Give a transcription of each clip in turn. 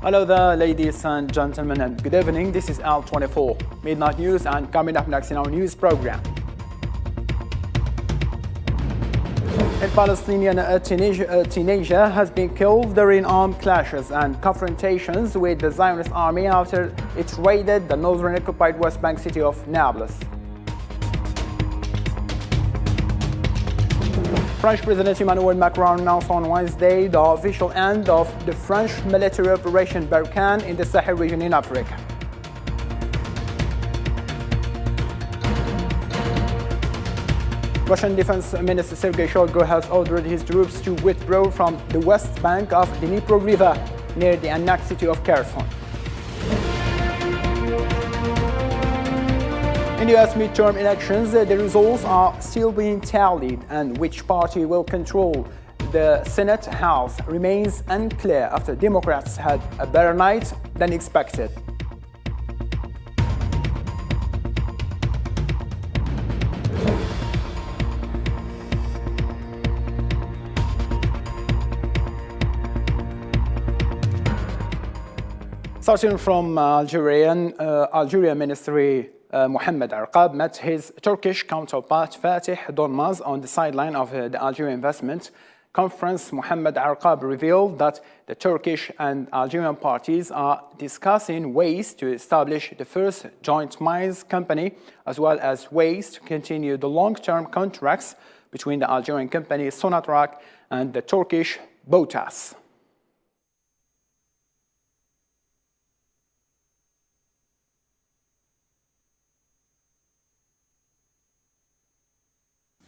Hello there, ladies and gentlemen, and good evening. This is Al24 Midnight News, and coming up next in our news program. In Palestinian, a teenager has been killed during armed clashes and confrontations with the Zionist army after it raided the northern occupied West Bank city of Nablus. French President Emmanuel Macron announced on Wednesday the official end of the French military operation Barkhane in the Sahel region in Africa. Russian Defense Minister Sergei Shoigu has ordered his troops to withdraw from the west bank of the Dnipro River near the annexed city of Kherson. In the US midterm elections, the results are still being tallied, and which party will control the Senate House remains unclear after Democrats had a better night than expected. Starting from Algerian Ministry Mohamed Arqab met his Turkish counterpart Fatih Donmaz on the sideline of the Algerian Investment Conference. Mohamed Arqab revealed that the Turkish and Algerian parties are discussing ways to establish the first joint mines company, as well as ways to continue the long-term contracts between the Algerian company Sonatrach and the Turkish BOTAS.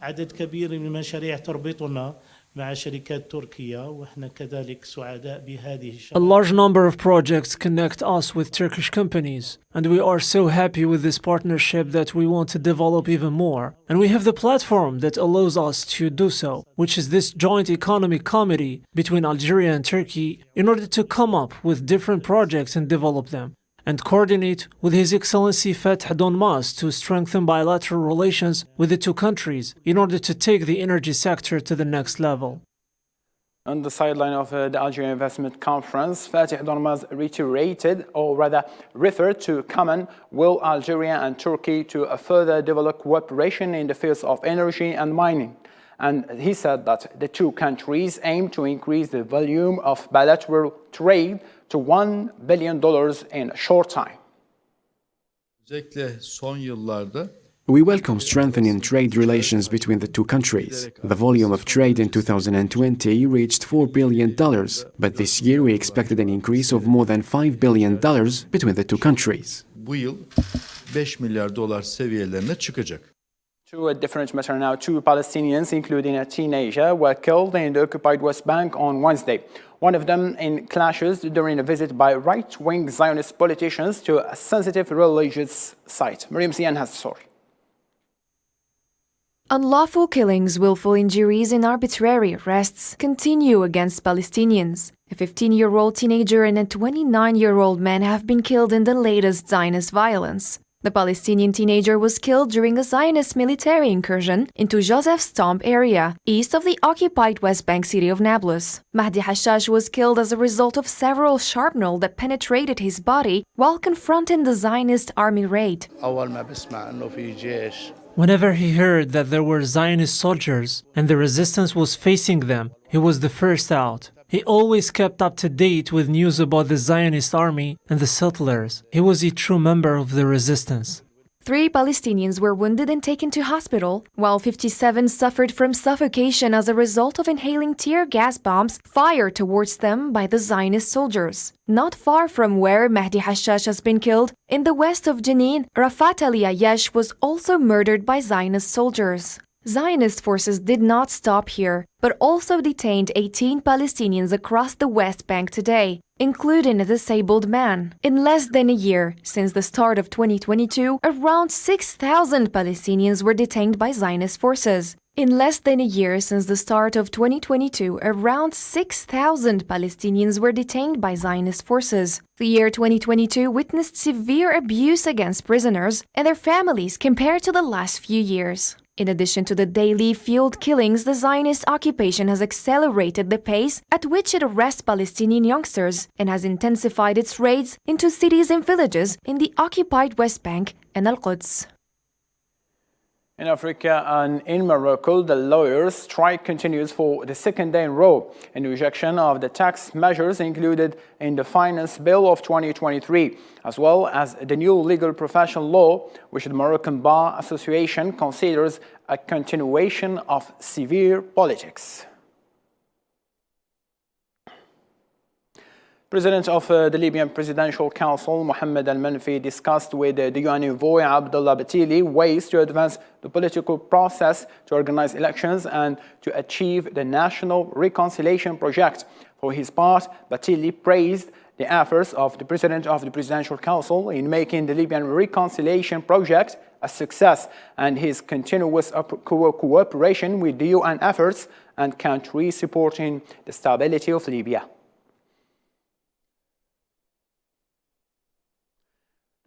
عدد كبير من المشاريع تربطنا مع شركات تركية وإحنا كذلك سعداء بهذه A large number of projects connect us with Turkish companies, and we are so happy with this partnership that we want to develop even more. And we have the platform that allows us to do so, which is this joint economic committee between Algeria and Turkey, in order to come up with different projects and develop them, and coordinate with His Excellency Fatih Donmaz to strengthen bilateral relations with the two countries in order to take the energy sector to the next level. On the sideline of the Algerian Investment Conference, Fatih Donmaz reiterated, or rather referred to common will Algeria and Turkey to further develop cooperation in the fields of energy and mining. And he said that the two countries aim to increase the volume of bilateral trade to $1 billion in a short time. We welcome strengthening trade relations between the two countries. The volume of trade in 2020 reached $4 billion, but this year we expected an increase of more than $5 billion between the two countries. To a different matter now, two Palestinians, including a teenager, were killed in the occupied West Bank on Wednesday. One of them in clashes during a visit by right-wing Zionist politicians to a sensitive religious site. Miriam Zian has the story. Unlawful killings, willful injuries, and arbitrary arrests continue against Palestinians. A 15-year-old teenager and a 29-year-old man have been killed in the latest Zionist violence. The Palestinian teenager was killed during a Zionist military incursion into Joseph's Tomb area, east of the occupied West Bank city of Nablus. Mahdi Hashash was killed as a result of several shrapnel that penetrated his body while confronting the Zionist army raid. Whenever he heard that there were Zionist soldiers and the resistance was facing them, he was the first out. He always kept up to date with news about the Zionist army and the settlers. He was a true member of the resistance. 3 Palestinians were wounded and taken to hospital, while 57 suffered from suffocation as a result of inhaling tear gas bombs fired towards them by the Zionist soldiers. Not far from where Mahdi Hashash has been killed, in the west of Jenin, Rafat Ali Ayash was also murdered by Zionist soldiers. Zionist forces did not stop here, but also detained 18 Palestinians across the West Bank today, including a disabled man. In less than a year, since the start of 2022, around 6,000 Palestinians were detained by Zionist forces. In less than a year since the start of 2022, around 6,000 Palestinians were detained by Zionist forces. The year 2022 witnessed severe abuse against prisoners and their families compared to the last few years. In addition to the daily field killings, the Zionist occupation has accelerated the pace at which it arrests Palestinian youngsters and has intensified its raids into cities and villages in the occupied West Bank and Al-Quds. In Africa and in Morocco, the lawyers' strike continues for the second day in a row in rejection of the tax measures included in the Finance Bill of 2023, as well as the new legal profession law, which the Moroccan Bar Association considers a continuation of severe politics. President of the Libyan Presidential Council, Mohammed al-Menfi, discussed with the UN envoy Abdullah Batili ways to advance the political process to organize elections and to achieve the national reconciliation project. For his part, Batili praised the efforts of the President of the Presidential Council in making the Libyan reconciliation project a success and his continuous cooperation with the UN efforts and countries supporting the stability of Libya.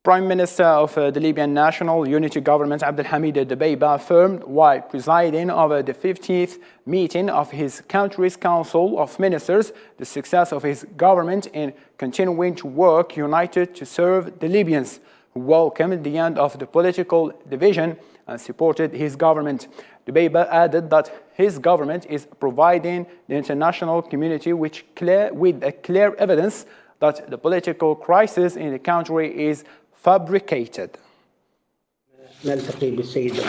Prime Minister of the Libyan National Unity Government, Abdelhamid Dbeibah, affirmed while presiding over the 15th meeting of his country's Council of Ministers the success of his government in continuing to work united to serve the Libyans, who welcomed the end of the political division and supported his government. Dbeibah added that his government is providing the international community with clear evidence that the political crisis in the country is fabricated. نلتقي بالسيد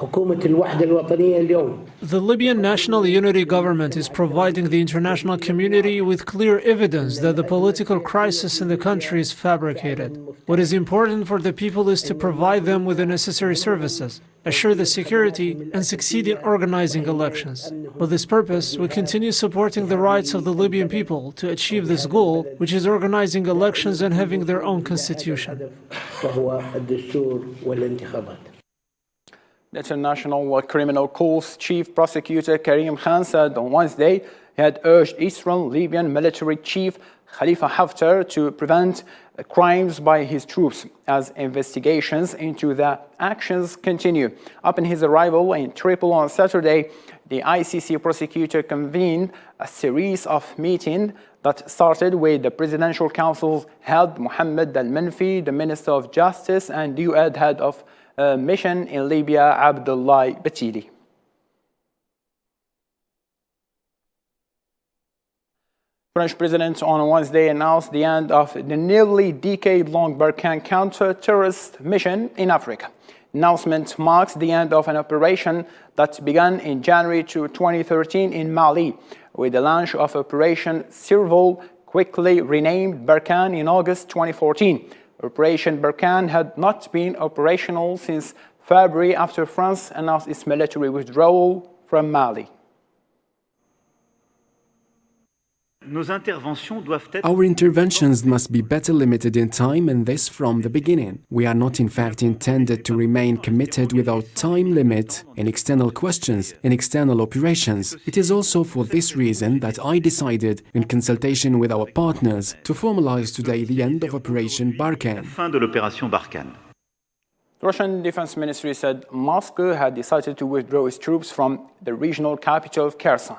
حكومة الوحدة الوطنية اليوم. The Libyan National Unity Government is providing the international community with clear evidence that the political crisis in the country is fabricated. What is important for the people is to provide them with the necessary services, assure the security, and succeed in organizing elections. For this purpose, we continue supporting the rights of the Libyan people to achieve this goal, which is organizing elections and having their own constitution. وهو الدستور والانتخابات. The International Criminal Court's chief prosecutor Karim Khan said on Wednesday he had urged Eastern Libyan military chief Khalifa Haftar to prevent crimes by his troops as investigations into the actions continue. Upon his arrival in Tripoli on Saturday, the ICC prosecutor convened a series of meetings that started with the Presidential Council's head Mohammed al-Menfi, the Minister of Justice, and UN head of mission in Libya, Abdullah Batili. French President on Wednesday announced the end of the nearly decade-long Barkhane counter-terrorist mission in Africa. Announcement marks the end of an operation that began in January 2013 in Mali, with the launch of Operation Serval, quickly renamed Barkhane in August 2014. Operation Barkhane had not been operational since February after France announced its military withdrawal from Mali. Our interventions must be better limited in time, and this from the beginning. We are not in fact intended to remain committed without time limit in external questions, in external operations. It is also for this reason that I decided, in consultation with our partners, to formalize today the end of Operation Barkhane. The Russian Defense Ministry said Moscow had decided to withdraw its troops from the regional capital of Kherson.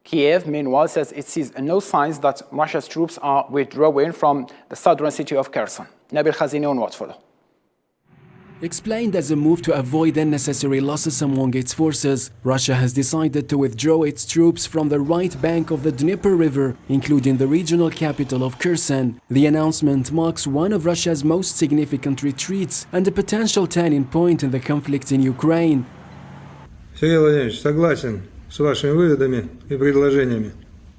Kiev, meanwhile, says it sees no signs that Russia's troops are withdrawing from the southern city of Kherson. Nabil Khazini on what follow. Explained as a move to avoid unnecessary losses among its forces, Russia has decided to withdraw its troops from the right bank of the Dnieper River, including the regional capital of Kherson. The announcement marks one of Russia's most significant retreats and a potential turning point in the conflict in Ukraine. Сергей Владимирович, согласен с вашими выводами и предложениями.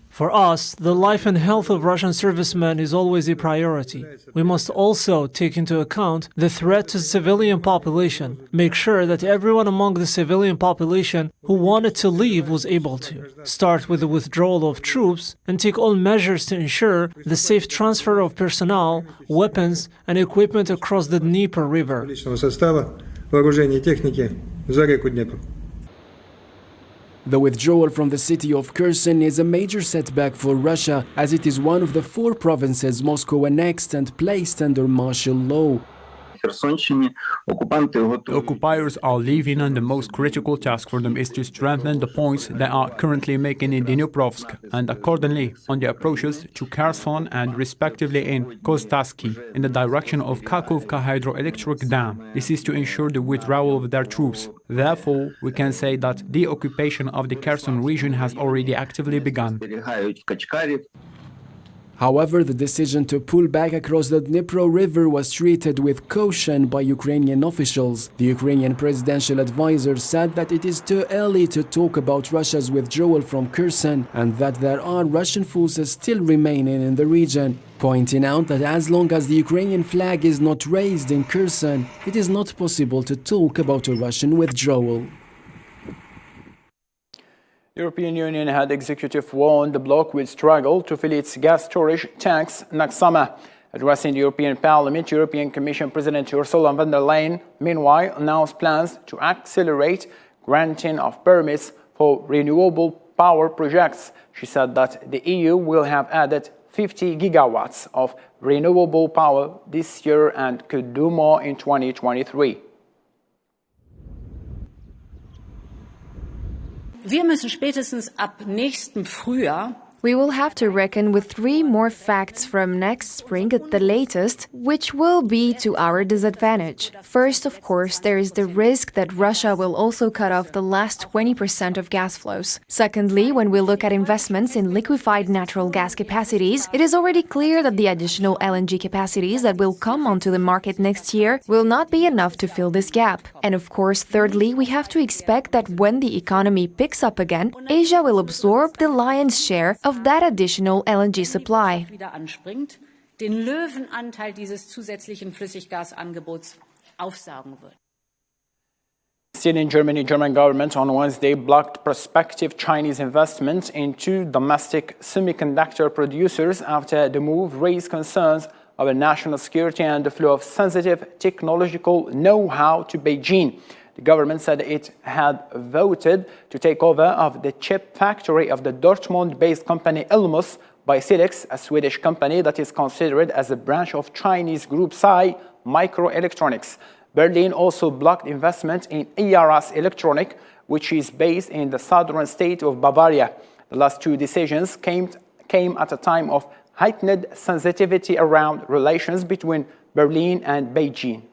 For us, the life and health of Russian servicemen is always a priority. We must also take into account the threat to the civilian population, make sure that everyone among the civilian population who wanted to leave was able to. Start with the withdrawal of troops and take all measures to ensure the safe transfer of personnel, weapons, and equipment across the Dnieper River. Личного состава, вооружения и техники за реку Днепр. The withdrawal from the city of Kherson is a major setback for Russia, as it is one of the 4 provinces Moscow annexed and placed under martial law. The occupiers are leaving, and the most critical task for them is to strengthen the points they are currently making in Dniprovsk and accordingly on the approaches to Kherson and respectively in Kostaski in the direction of Kakhovka hydroelectric dam. This is to ensure the withdrawal of their troops. Therefore, we can say that the occupation of the Kherson region has already actively begun. However, the decision to pull back across the Dnipro River was treated with caution by Ukrainian officials. The Ukrainian presidential advisor said that it is too early to talk about Russia's withdrawal from Kherson and that there are Russian forces still remaining in the region, pointing out that as long as the Ukrainian flag is not raised in Kherson, it is not possible to talk about a Russian withdrawal. The European Union head executive warned the bloc will struggle to fill its gas storage tanks next summer. Addressing the European Parliament, European Commission President Ursula von der Leyen, meanwhile, announced plans to accelerate granting of permits for renewable power projects. She said that the EU will have added 50 gigawatts of renewable power this year and could do more in 2023. Wir müssen spätestens ab nächstem Frühjahr We will have to reckon with 3 more facts from next spring at the latest, which will be to our disadvantage. First, of course, there is the risk that Russia will also cut off the last 20% of gas flows. Secondly, when we look at investments in liquefied natural gas capacities, it is already clear that the additional LNG capacities that will come onto the market next year will not be enough to fill this gap. And of course, thirdly, we have to expect that when the economy picks up again, Asia will absorb the lion's share of that additional LNG supply. wieder anspringt, den Löwenanteil dieses zusätzlichen Flüssiggasangebots aufsaugen wird. Still in Germany, German government on Wednesday blocked prospective Chinese investments into domestic semiconductor producers after the move raised concerns over national security and the flow of sensitive technological know-how to Beijing. The government said it had voted to take over of the chip factory of the Dortmund-based company Elmos by Silex, a Swedish company that is considered as a branch of Chinese group Psy Microelectronics. Berlin also blocked investment in ERS Electronic, which is based in the southern state of Bavaria. The last 2 decisions came at a time of heightened sensitivity around relations between Berlin and Beijing.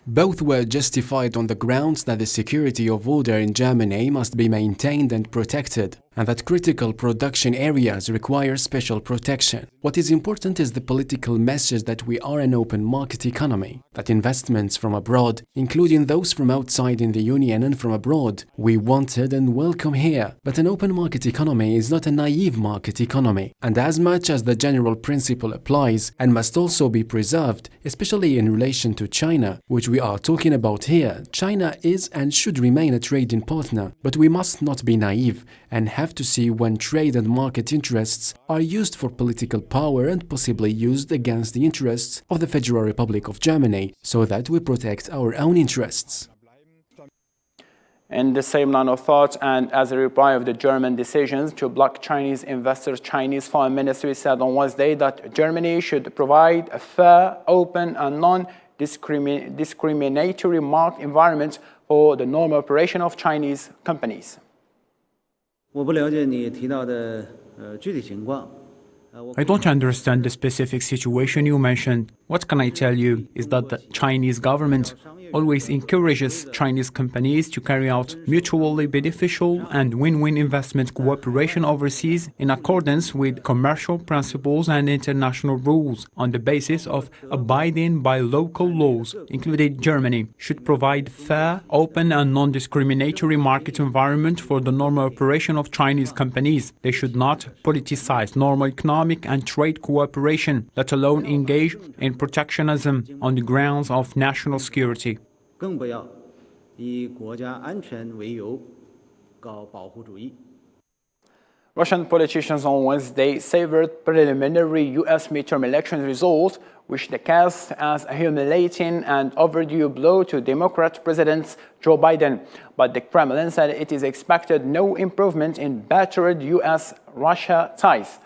Both were justified on the grounds that the security of order in Germany must be maintained and protected, and that critical production areas require special protection. What is important is the political message that we are an open market economy, that investments from abroad, including those from outside in the Union and from abroad, we wanted and welcome here. But an open market economy is not a naive market economy, and as much as the general principle applies and must also be preserved, especially in relation to China, which we are talking about here, China is and should remain a trading partner, but we must not be naive and have to see when trade and market interests are used for political power and possibly used against the interests of the Federal Republic of Germany, so that we protect our own interests. In the same line of thought, and as a reply of the German decisions to block Chinese investors, Chinese Foreign Ministry said on Wednesday that Germany should provide a fair, open and non-discriminatory market environment for the normal operation of Chinese companies. 我不了解你提到的具体情况。 I don't understand the specific situation you mentioned. What can I tell you is that the Chinese government always encourages Chinese companies to carry out mutually beneficial and win-win investment cooperation overseas in accordance with commercial principles and international rules on the basis of abiding by local laws, including Germany, should provide fair, open and non-discriminatory market environment for the normal operation of Chinese companies. They should not politicize normal economic and trade cooperation, let alone engage in protectionism on the grounds of national security. 更不要以国家安全为由搞保护主义。 Russian politicians on Wednesday savored preliminary U.S. midterm election result, which they cast as a humiliating and overdue blow to Democrat President Joe Biden. But the Kremlin said it is expected no improvement in battered U.S.-Russia ties.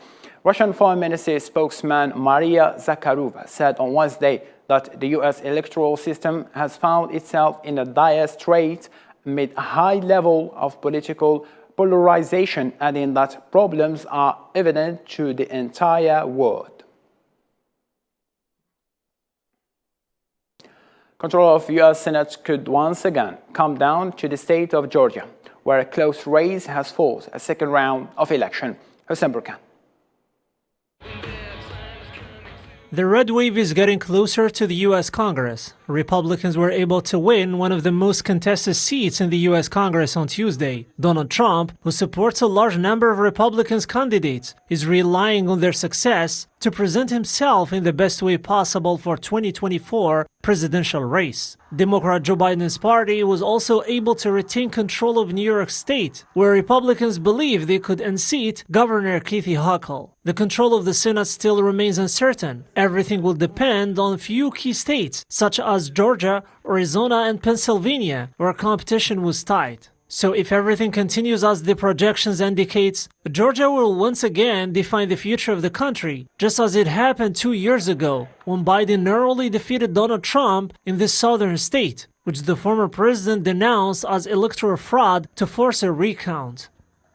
Russian Foreign Ministry spokesman Maria Zakharova said on Wednesday that the U.S. electoral system has found itself in a dire strait amid a high level of political polarization, adding that problems are evident to the entire world. Control of U.S. Senate could once again come down to the state of Georgia, where a close race has forced a second round of election. Hossein Burkan. The red wave is getting closer to the U.S. Congress. Republicans were able to win one of the most contested seats in the U.S. Congress on Tuesday. Donald Trump, who supports a large number of Republican candidates, is relying on their success to present himself in the best way possible for 2024 presidential race. Democrat Joe Biden's party was also able to retain control of New York State, where Republicans believe they could unseat Governor Kathy Hochul. The control of the Senate still remains uncertain. Everything will depend on a few key states, such as Georgia, Arizona, and Pennsylvania, where competition was tight. So if everything continues as the projections indicates, Georgia will once again define the future of the country, just as it happened 2 years ago, when Biden narrowly defeated Donald Trump in this southern state, which the former president denounced as electoral fraud to force a recount.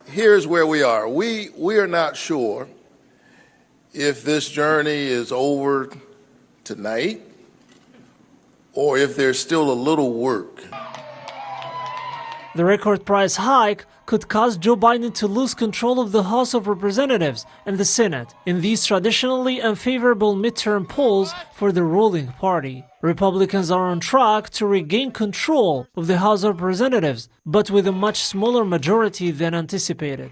Here's where we are. We are not sure if this journey is over tonight or if there's still a little work. The record price hike could cause Joe Biden to lose control of the House of Representatives and the Senate in these traditionally unfavorable midterm polls for the ruling party. Republicans are on track to regain control of the House of Representatives, but with a much smaller majority than anticipated.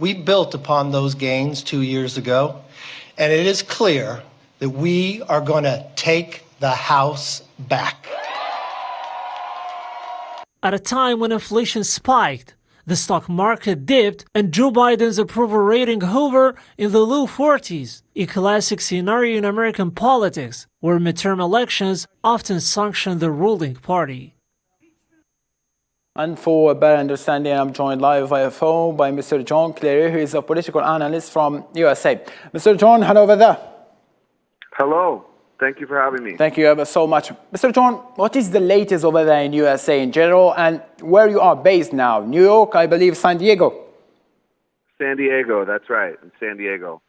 We built upon those gains 2 years ago, and it is clear that we are going to take the House back. At a time when inflation spiked, the stock market dipped, and Joe Biden's approval rating hovered in the low 40s, a classic scenario in American politics, where midterm elections often sanction the ruling party. And for a better understanding, I'm joined live via phone by Mr. John Cleary, who is a political analyst from USA. Mr. John, hello over there. Hello. Thank you for having me. Thank you ever so much. Mr. John, what is the latest over there in USA in general, and where you are based now? New York, I believe, San Diego? San Diego, that's right, in San Diego.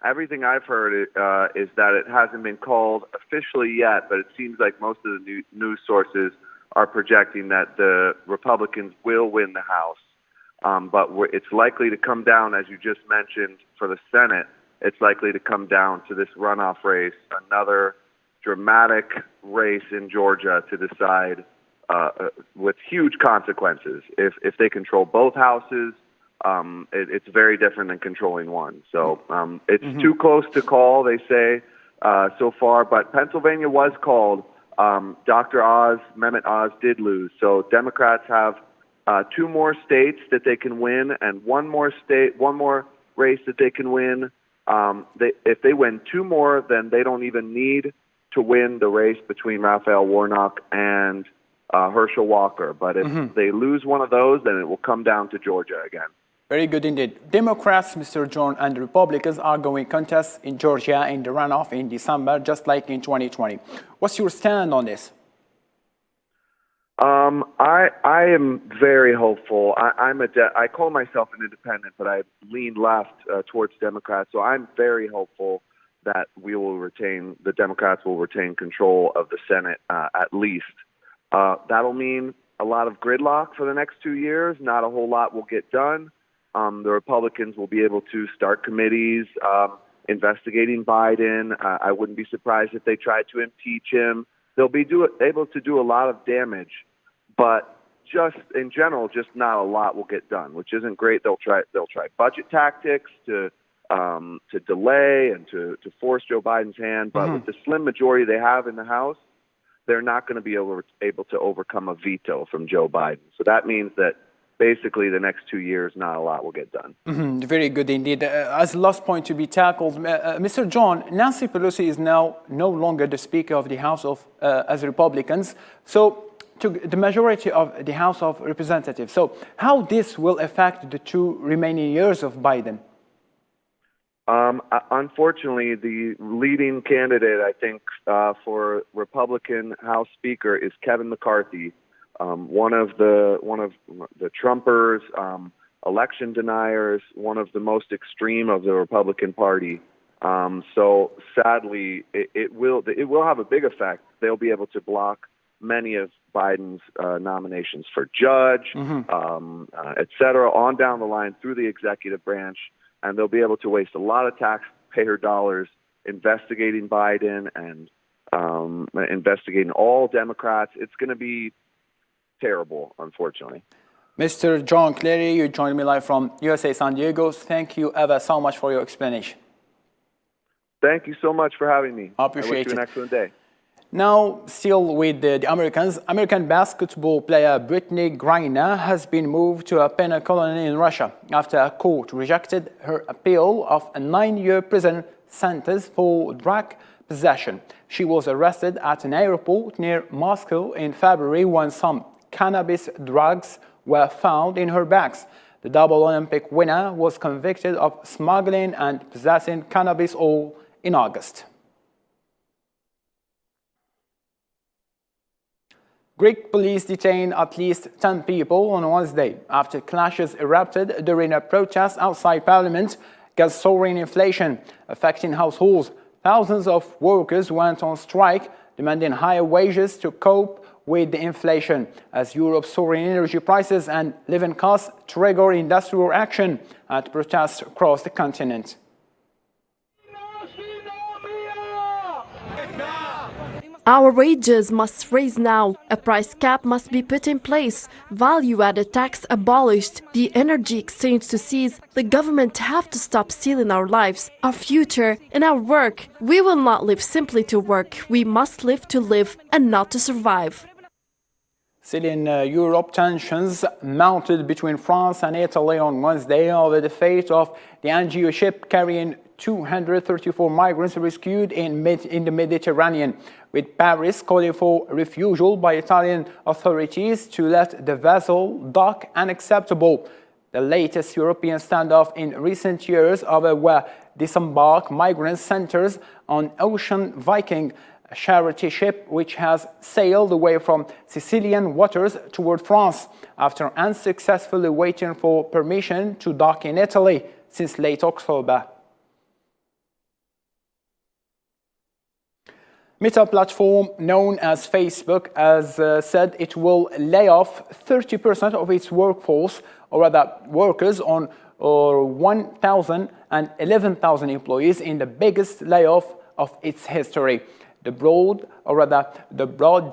Everything I've heard is that it hasn't been called officially yet, but it seems like most of the news sources are projecting that the Republicans will win the House. But it's likely to come down, as you just mentioned, for the Senate. It's likely to come down to this runoff race, another dramatic race in Georgia to decide with huge consequences. If they control both houses, it's very different than controlling one. So it's too close to call, they say, so far. But Pennsylvania was called. Dr. Oz, Mehmet Oz, did lose. So Democrats have 2 more states that they can win, and one more race that they can win. If they win 2 more, then they don't even need to win the race between Raphael Warnock and Herschel Walker. But if they lose one of those, then it will come down to Georgia again. Very good indeed. Democrats, Mr. John, and Republicans are going contests in Georgia in the runoff in December, just like in 2020. What's your stand on this? I am very hopeful. I call myself an independent, but I lean left towards Democrats. So I'm very hopeful that the Democrats will retain control of the Senate at least. That'll mean a lot of gridlock for the next 2 years. Not a whole lot will get done. The Republicans will be able to start committees investigating Biden. I wouldn't be surprised if they tried to impeach him. They'll be able to do a lot of damage, but just in general, just not a lot will get done, which isn't great. They'll try budget tactics to delay and to force Joe Biden's hand, but with the slim majority they have in the House, they're not going to be able to overcome a veto from Joe Biden. So that means that basically the next 2 years, not a lot will get done. Very good indeed. As the last point to be tackled, Mr. John, Nancy Pelosi is now no longer the Speaker of the House as Republicans, so to the majority of the House of Representatives. So how this will affect the 2 remaining years of Biden? Unfortunately, the leading candidate, I think, for Republican House Speaker is Kevin McCarthy, one of the Trumpers, election deniers, one of the most extreme of the Republican Party. So sadly, it will have a big effect. They'll be able to block many of Biden's nominations for judge, et cetera, on down the line through the executive branch. And they'll be able to waste a lot of taxpayer dollars investigating Biden and investigating all Democrats. It's going to be terrible, unfortunately. Mr. John Cleary, you joined me live from USA San Diego. Thank you ever so much for your explanation. Thank you so much for having me. I appreciate wish you an excellent day. Now, still with the Americans, American basketball player Brittney Griner has been moved to a penal colony in Russia after a court rejected her appeal of a 9-year prison sentence for drug possession. She was arrested at an airport near Moscow in February when some cannabis drugs were found in her bags. The double Olympic winner was convicted of smuggling and possessing cannabis oil in August. Greek police detained at least 10 people on Wednesday after clashes erupted during a protest outside Parliament against soaring inflation affecting households. Thousands of workers went on strike, demanding higher wages to cope with the inflation, as Europe's soaring energy prices and living costs trigger industrial action and protests across the continent. Our wages must raise now. A price cap must be put in place. Value-added tax abolished. The energy exchange to cease. The government have to stop stealing our lives, our future, and our work. We will not live simply to work. We must live to live and not to survive. Still in Europe, tensions mounted between France and Italy on Wednesday over the fate of the NGO ship carrying 234 migrants rescued in the Mediterranean, with Paris calling for refusal by Italian authorities to let the vessel dock unacceptable. The latest European standoff in recent years over where disembark migrant centers on Ocean Viking, a charity ship which has sailed away from Sicilian waters toward France after unsuccessfully waiting for permission to dock in Italy since late October. Meta platform known as Facebook has said it will lay off 30% of its workforce, or rather workers, on 1,000 and 11,000 employees in the biggest layoff of its history. The broad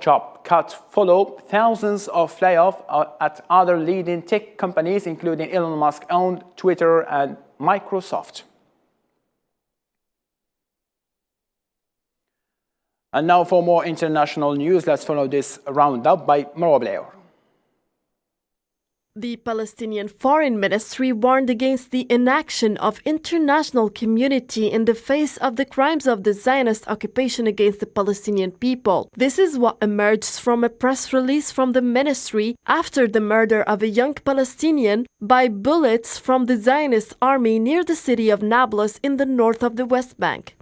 job cuts follow thousands of layoffs at other leading tech companies, including Elon Musk-owned Twitter and Microsoft. And now for more international news, let's follow this roundup by Marwa Blair. The Palestinian Foreign Ministry warned against the inaction of international community in the face of the crimes of the Zionist occupation against the Palestinian people. This is what emerged from a press release from the ministry after the murder of a young Palestinian by bullets from the Zionist army near the city of Nablus in the north of the West Bank.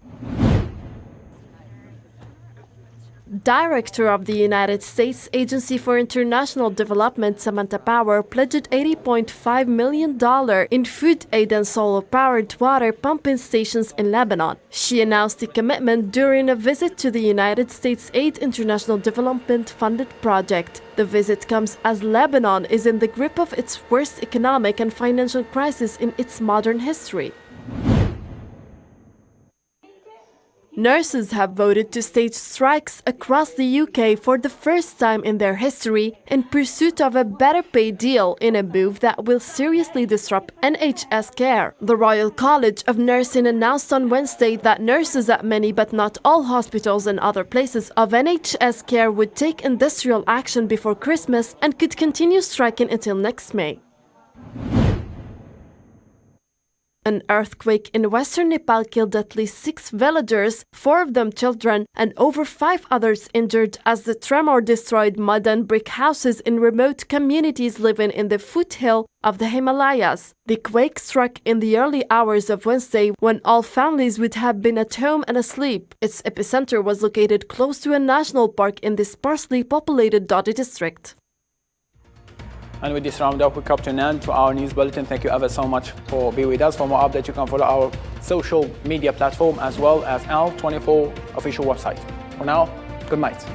Director of the United States Agency for International Development, Samantha Power, pledged $80.5 million in food aid and solar-powered water pumping stations in Lebanon. She announced the commitment during a visit to the United States Aid International Development-funded project. The visit comes as Lebanon is in the grip of its worst economic and financial crisis in its modern history. Nurses have voted to stage strikes across the UK for the first time in their history in pursuit of a better pay deal in a move that will seriously disrupt NHS care. The Royal College of Nursing announced on Wednesday that nurses at many but not all hospitals and other places of NHS care would take industrial action before Christmas and could continue striking until next May. An earthquake in western Nepal killed at least 6 villagers, 4 of them children, and over 5 others injured as the tremor destroyed mud and brick houses in remote communities living in the foothill of the Himalayas. The quake struck in the early hours of Wednesday when all families would have been at home and asleep. Its epicenter was located close to a national park in the sparsely populated Dodi district. And with this roundup, we come to an end to our news bulletin. Thank you ever so much for being with us. For more updates, you can follow our social media platform as well as our 24 official website. For now, good night.